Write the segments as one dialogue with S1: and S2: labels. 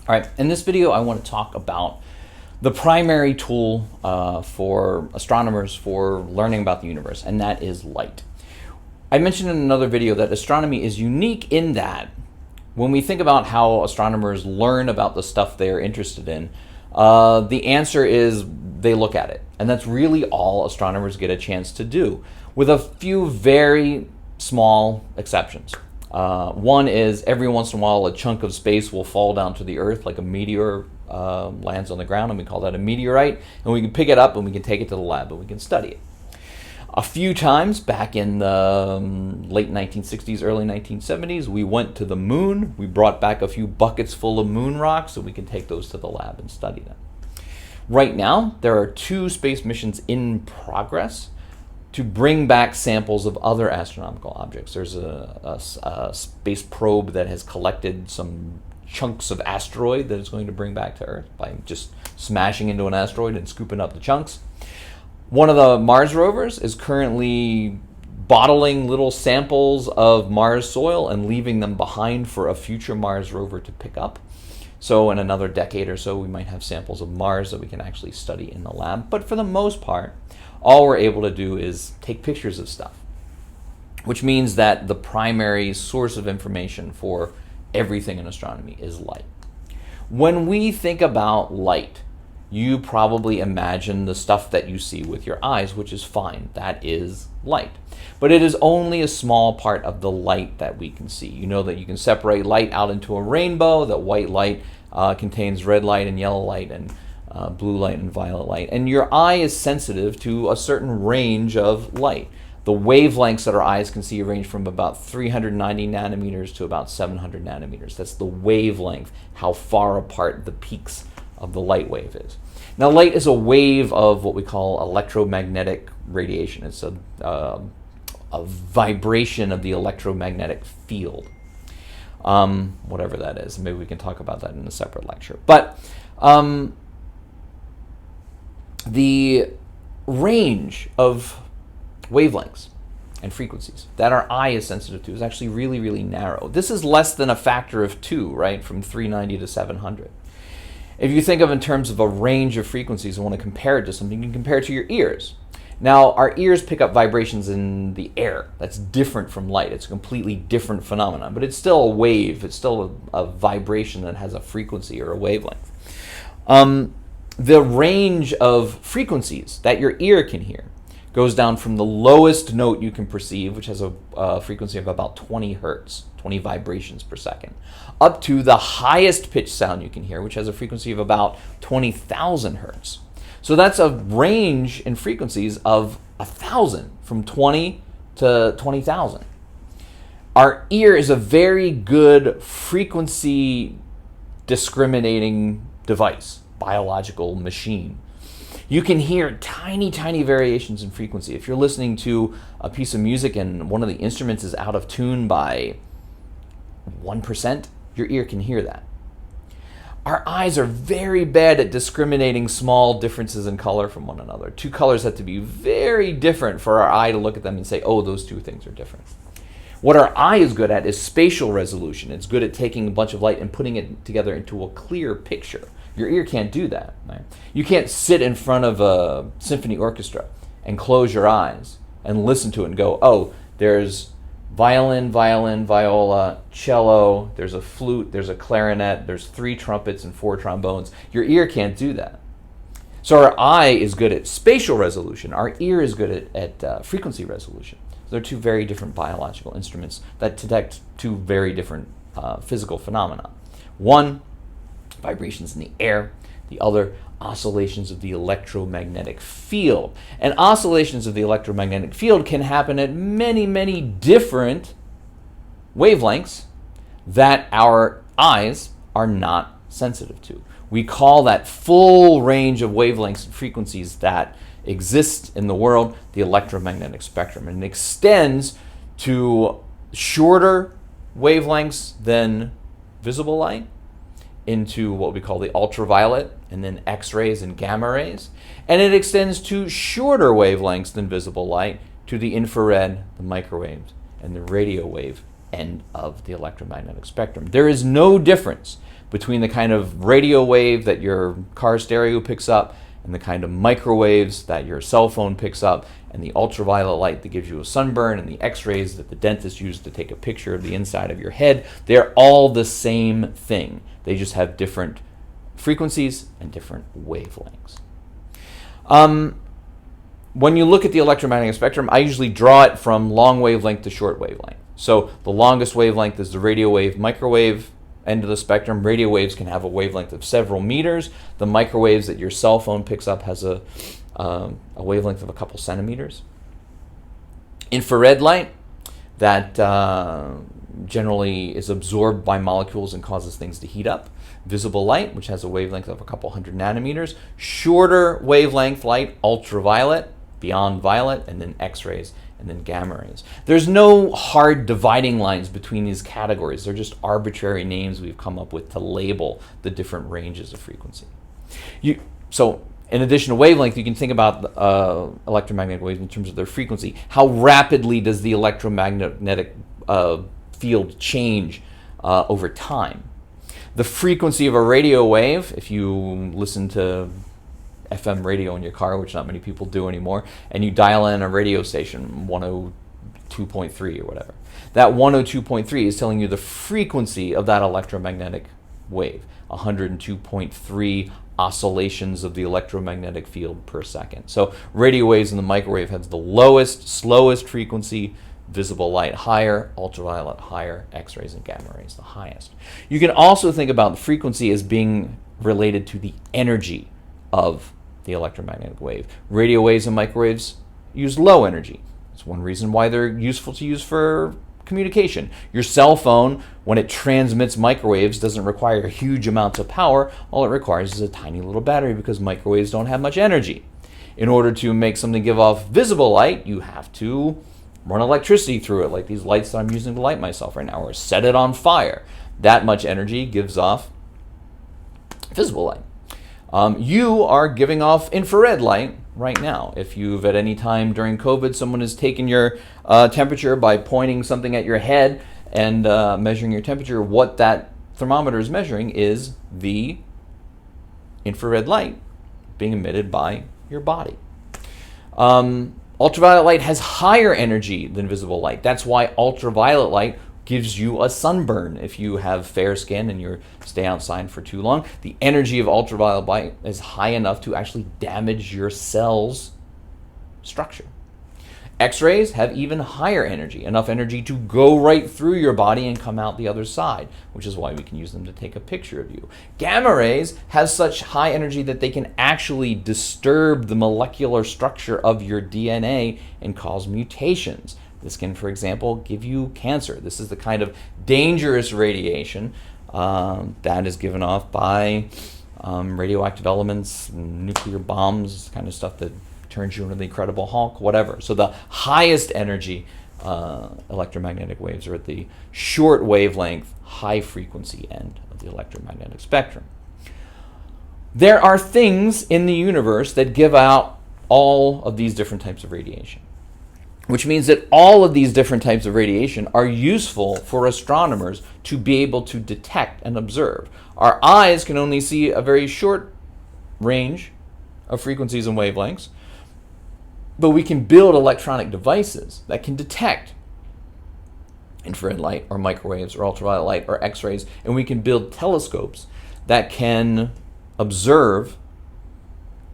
S1: All right, in this video, I want to talk about the primary tool for astronomers for learning about the universe, and that is light. I mentioned in another video that astronomy is unique in that when we think about how astronomers learn about the stuff they're interested in, the answer is they look at it. And that's really all astronomers get a chance to do, with a few very small exceptions. One is every once in a while a chunk of space will fall down to the Earth, like a meteor lands on the ground, and we call that a meteorite, and we can pick it up and we can take it to the lab and we can study it. A few times back in the late 1960s, early 1970s, we went to the moon. We brought back a few buckets full of moon rocks so we can take those to the lab and study them. Right now, there are 2 space missions in progress to bring back samples of other astronomical objects. There's a space probe that has collected some chunks of asteroid that it's going to bring back to Earth by just smashing into an asteroid and scooping up the chunks. One of the Mars rovers is currently bottling little samples of Mars soil and leaving them behind for a future Mars rover to pick up. So in another decade or so, we might have samples of Mars that we can actually study in the lab. But for the most part, all we're able to do is take pictures of stuff, which means that the primary source of information for everything in astronomy is light. When we think about light, you probably imagine the stuff that you see with your eyes, which is fine. That is light. But it is only a small part of the light that we can see. You know that you can separate light out into a rainbow, that white light contains red light and yellow light and blue light and violet light. And your eye is sensitive to a certain range of light. The wavelengths that our eyes can see range from about 390 nanometers to about 700 nanometers. That's the wavelength, how far apart the peaks of the light wave is. Now, light is a wave of what we call electromagnetic radiation. It's a vibration of the electromagnetic field, whatever that is. Maybe we can talk about that in a separate lecture. But the range of wavelengths and frequencies that our eye is sensitive to is actually really, really narrow. This is less than a factor of 2, right, from 390 to 700. If you think of in terms of a range of frequencies and want to compare it to something, you can compare it to your ears. Now, our ears pick up vibrations in the air. That's different from light. It's a completely different phenomenon, but it's still a wave. It's still a vibration that has a frequency or a wavelength. The range of frequencies that your ear can hear goes down from the lowest note you can perceive, which has a frequency of about 20 hertz, 20 vibrations per second, up to the highest pitch sound you can hear, which has a frequency of about 20,000 hertz. So that's a range in frequencies of 1,000, from 20 to 20,000. Our ear is a very good frequency discriminating device, biological machine. You can hear tiny, tiny variations in frequency. If you're listening to a piece of music and one of the instruments is out of tune by 1%, your ear can hear that. Our eyes are very bad at discriminating small differences in color from one another. 2 colors have to be very different for our eye to look at them and say, oh, those 2 things are different. What our eye is good at is spatial resolution. It's good at taking a bunch of light and putting it together into a clear picture. Your ear can't do that. Right? You can't sit in front of a symphony orchestra and close your eyes and listen to it and go, oh, there's violin, viola, cello, there's a flute, there's a clarinet, there's 3 trumpets and 4 trombones. Your ear can't do that. So our eye is good at spatial resolution. Our ear is good at frequency resolution. So they're 2 very different biological instruments that detect 2 very different physical phenomena. One, vibrations in the air. The other, oscillations of the electromagnetic field. And oscillations of the electromagnetic field can happen at many, many different wavelengths that our eyes are not sensitive to. We call that full range of wavelengths and frequencies that exist in the world the electromagnetic spectrum. And it extends to shorter wavelengths than visible light, into what we call the ultraviolet, and then X-rays and gamma rays. And it extends to shorter wavelengths than visible light, to the infrared, the microwaves, and the radio wave end of the electromagnetic spectrum. There is no difference between the kind of radio wave that your car stereo picks up and the kind of microwaves that your cell phone picks up, and the ultraviolet light that gives you a sunburn, and the x-rays that the dentist used to take a picture of the inside of your head. They're all the same thing. They just have different frequencies and different wavelengths. When you look at the electromagnetic spectrum, I usually draw it from long wavelength to short wavelength. So the longest wavelength is the radio wave, microwave end of the spectrum. Radio waves can have a wavelength of several meters. The microwaves that your cell phone picks up has a wavelength of a couple centimeters. Infrared light, that generally is absorbed by molecules and causes things to heat up. Visible light, which has a wavelength of a couple hundred nanometers. Shorter wavelength light, ultraviolet, beyond violet, and then X-rays, and then gamma rays. There's no hard dividing lines between these categories. They're just arbitrary names we've come up with to label the different ranges of frequency. So in addition to wavelength, you can think about electromagnetic waves in terms of their frequency. How rapidly does the electromagnetic field change over time? The frequency of a radio wave, if you listen to FM radio in your car, which not many people do anymore, and you dial in a radio station, 102.3 or whatever. That 102.3 is telling you the frequency of that electromagnetic wave, 102.3 oscillations of the electromagnetic field per second. So radio waves in the microwave has the lowest, slowest frequency, visible light higher, ultraviolet higher, X-rays and gamma rays the highest. You can also think about the frequency as being related to the energy of the electromagnetic wave. Radio waves and microwaves use low energy. It's one reason why they're useful to use for communication. Your cell phone, when it transmits microwaves, doesn't require huge amounts of power. All it requires is a tiny little battery because microwaves don't have much energy. In order to make something give off visible light, you have to run electricity through it, like these lights that I'm using to light myself right now, or set it on fire. That much energy gives off visible light. You are giving off infrared light right now. If you've at any time during COVID, someone has taken your temperature by pointing something at your head and measuring your temperature, what that thermometer is measuring is the infrared light being emitted by your body. Ultraviolet light has higher energy than visible light. That's why ultraviolet light gives you a sunburn if you have fair skin and you stay outside for too long. The energy of ultraviolet light is high enough to actually damage your cell's structure. X-rays have even higher energy, enough energy to go right through your body and come out the other side, which is why we can use them to take a picture of you. Gamma rays have such high energy that they can actually disturb the molecular structure of your DNA and cause mutations. This can, for example, give you cancer. This is the kind of dangerous radiation that is given off by radioactive elements, nuclear bombs, kind of stuff that turns you into the Incredible Hulk, whatever. So the highest energy electromagnetic waves are at the short wavelength, high frequency end of the electromagnetic spectrum. There are things in the universe that give out all of these different types of radiation, which means that all of these different types of radiation are useful for astronomers to be able to detect and observe. Our eyes can only see a very short range of frequencies and wavelengths, but we can build electronic devices that can detect infrared light or microwaves or ultraviolet light or X-rays, and we can build telescopes that can observe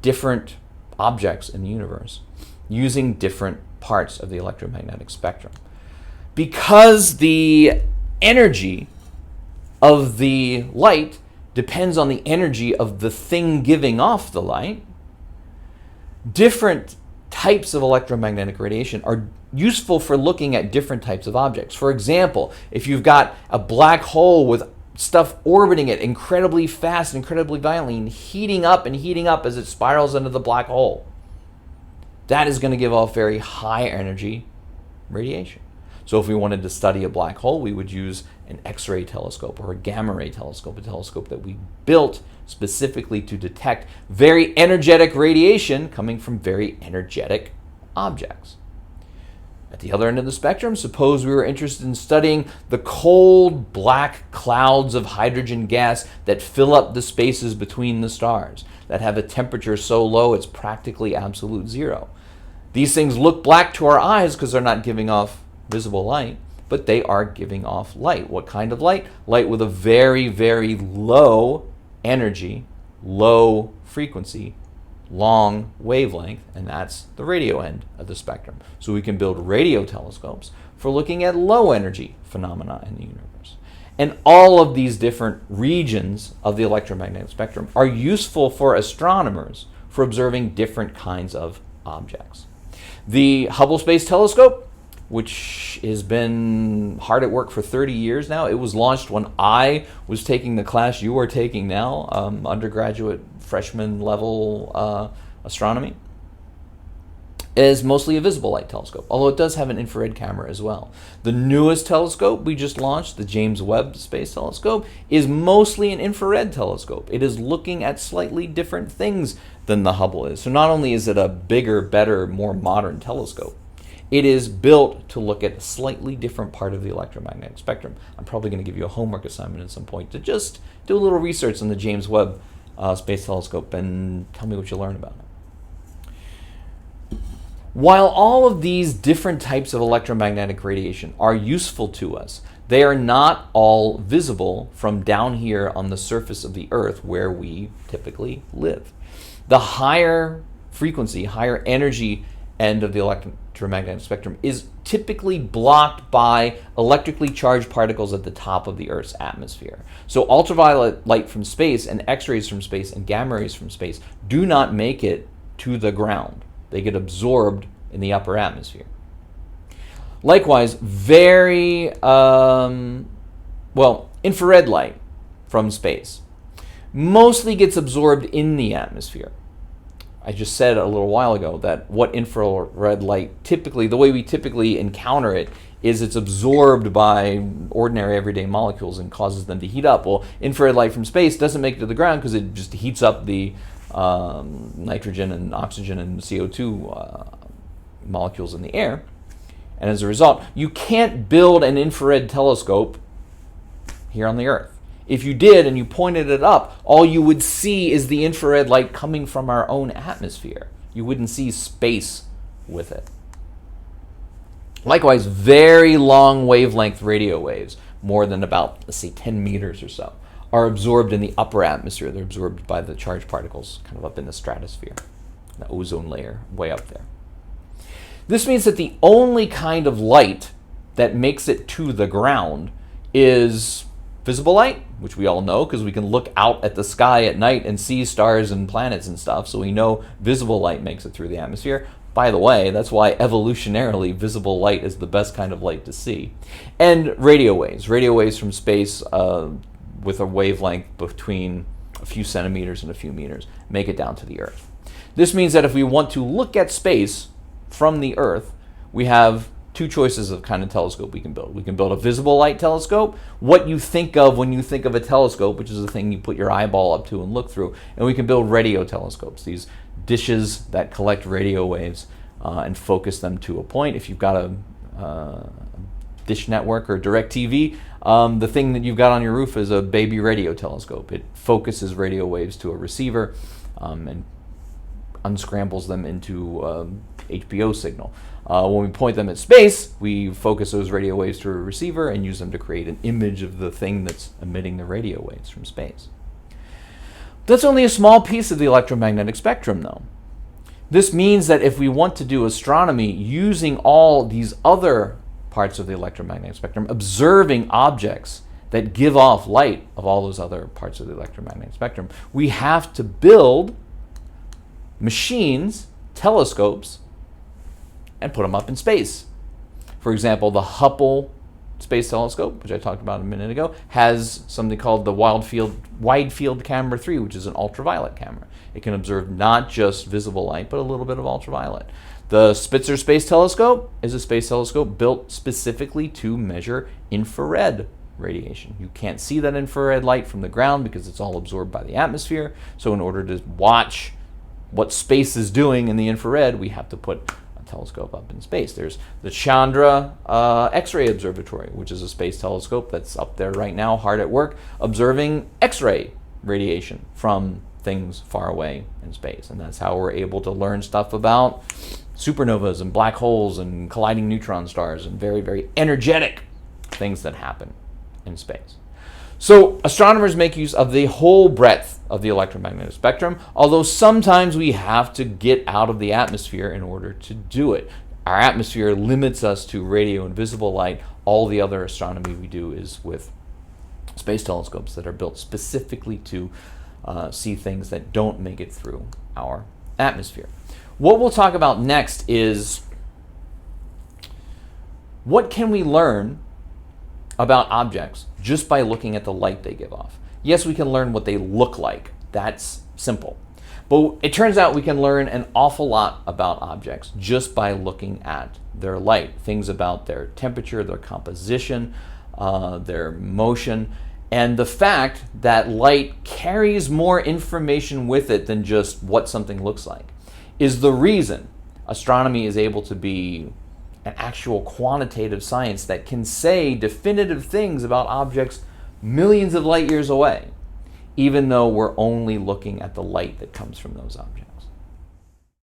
S1: different objects in the universe using different parts of the electromagnetic spectrum. Because the energy of the light depends on the energy of the thing giving off the light, different types of electromagnetic radiation are useful for looking at different types of objects. For example, if you've got a black hole with stuff orbiting it incredibly fast, incredibly violently, and heating up as it spirals into the black hole, that is going to give off very high energy radiation. So if we wanted to study a black hole, we would use an X-ray telescope or a gamma ray telescope, a telescope that we built specifically to detect very energetic radiation coming from very energetic objects. At the other end of the spectrum, suppose we were interested in studying the cold black clouds of hydrogen gas that fill up the spaces between the stars, that have a temperature so low it's practically absolute zero. These things look black to our eyes because they're not giving off visible light, but they are giving off light. What kind of light? Light with a very, very low energy, low frequency, long wavelength, and that's the radio end of the spectrum. So we can build radio telescopes for looking at low energy phenomena in the universe. And all of these different regions of the electromagnetic spectrum are useful for astronomers for observing different kinds of objects. The Hubble Space Telescope, which has been hard at work for 30 years now. It was launched when I was taking the class you are taking now, undergraduate freshman level astronomy, is mostly a visible light telescope, although it does have an infrared camera as well. The newest telescope we just launched, the James Webb Space Telescope, is mostly an infrared telescope. It is looking at slightly different things than the Hubble is. So not only is it a bigger, better, more modern telescope, it is built to look at a slightly different part of the electromagnetic spectrum. I'm probably going to give you a homework assignment at some point to just do a little research on the James Webb Space Telescope and tell me what you learn about it. While all of these different types of electromagnetic radiation are useful to us, they are not all visible from down here on the surface of the Earth where we typically live. The higher frequency, higher energy end of the electromagnetic spectrum is typically blocked by electrically charged particles at the top of the Earth's atmosphere. So ultraviolet light from space and X-rays from space and gamma rays from space do not make it to the ground. They get absorbed in the upper atmosphere. Likewise, infrared light from space mostly gets absorbed in the atmosphere. I just said a little while ago that what infrared light typically, the way we typically encounter it, is it's absorbed by ordinary everyday molecules and causes them to heat up. Well, infrared light from space doesn't make it to the ground because it just heats up the nitrogen and oxygen and CO2 molecules in the air. And as a result, you can't build an infrared telescope here on the Earth. If you did and you pointed it up, all you would see is the infrared light coming from our own atmosphere. You wouldn't see space with it. Likewise, very long wavelength radio waves, more than about, let's say, 10 meters or so, are absorbed in the upper atmosphere. They're absorbed by the charged particles kind of up in the stratosphere, the ozone layer way up there. This means that the only kind of light that makes it to the ground is visible light, which we all know because we can look out at the sky at night and see stars and planets and stuff, so we know visible light makes it through the atmosphere. By the way, that's why evolutionarily visible light is the best kind of light to see. And radio waves from space with a wavelength between a few centimeters and a few meters make it down to the Earth. This means that if we want to look at space from the Earth, we have two choices of kind of telescope we can build. We can build a visible light telescope, what you think of when you think of a telescope, which is the thing you put your eyeball up to and look through. And we can build radio telescopes, these dishes that collect radio waves and focus them to a point. If you've got a Dish Network or DirecTV, the thing that you've got on your roof is a baby radio telescope. It focuses radio waves to a receiver and unscrambles them into HBO signal. When we point them at space, we focus those radio waves to a receiver and use them to create an image of the thing that's emitting the radio waves from space. That's only a small piece of the electromagnetic spectrum, though. This means that if we want to do astronomy using all these other parts of the electromagnetic spectrum, observing objects that give off light of all those other parts of the electromagnetic spectrum, we have to build machines, telescopes, and put them up in space. For example, the Hubble Space Telescope, which I talked about a minute ago, has something called the Wide Field Camera 3, which is an ultraviolet camera. It can observe not just visible light, but a little bit of ultraviolet. The Spitzer Space Telescope is a space telescope built specifically to measure infrared radiation. You can't see that infrared light from the ground because it's all absorbed by the atmosphere. So in order to watch what space is doing in the infrared, we have to put a telescope up in space. There's the Chandra X-ray Observatory, which is a space telescope that's up there right now, hard at work, observing X-ray radiation from things far away in space. And that's how we're able to learn stuff about supernovas and black holes and colliding neutron stars and very, very energetic things that happen in space. So astronomers make use of the whole breadth of the electromagnetic spectrum, although sometimes we have to get out of the atmosphere in order to do it. Our atmosphere limits us to radio and visible light. All the other astronomy we do is with space telescopes that are built specifically to see things that don't make it through our atmosphere. What we'll talk about next is what can we learn about objects just by looking at the light they give off. Yes, we can learn what they look like. That's simple. But it turns out we can learn an awful lot about objects just by looking at their light. Things about their temperature, their composition, their motion, and the fact that light carries more information with it than just what something looks like is the reason astronomy is able to be an actual quantitative science that can say definitive things about objects millions of light years away, even though we're only looking at the light that comes from those objects.